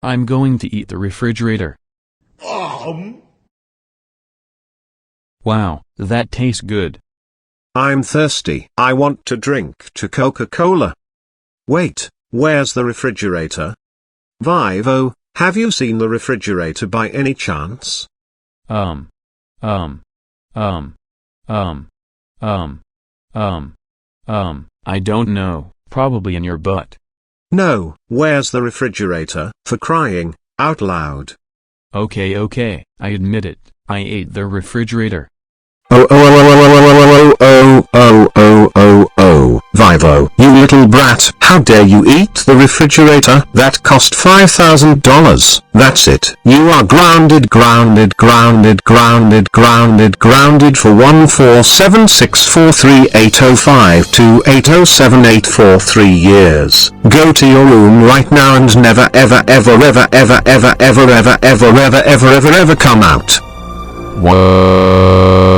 I'm going to eat the refrigerator. Wow, that tastes good. I'm thirsty. I want to drink to Coca-Cola. Wait, where's the refrigerator? Vivo, have you seen the refrigerator by any chance? Um, um, um, um, um, I don't know, probably in your butt. No, where's the refrigerator, for crying out loud? Okay, I admit it, I ate the refrigerator. Vivo, you little brat, how dare you eat the refrigerator that cost $5,000? That's it. You are grounded for 14764380528078843 years. Go to your room right now and never ever come out. Whoa.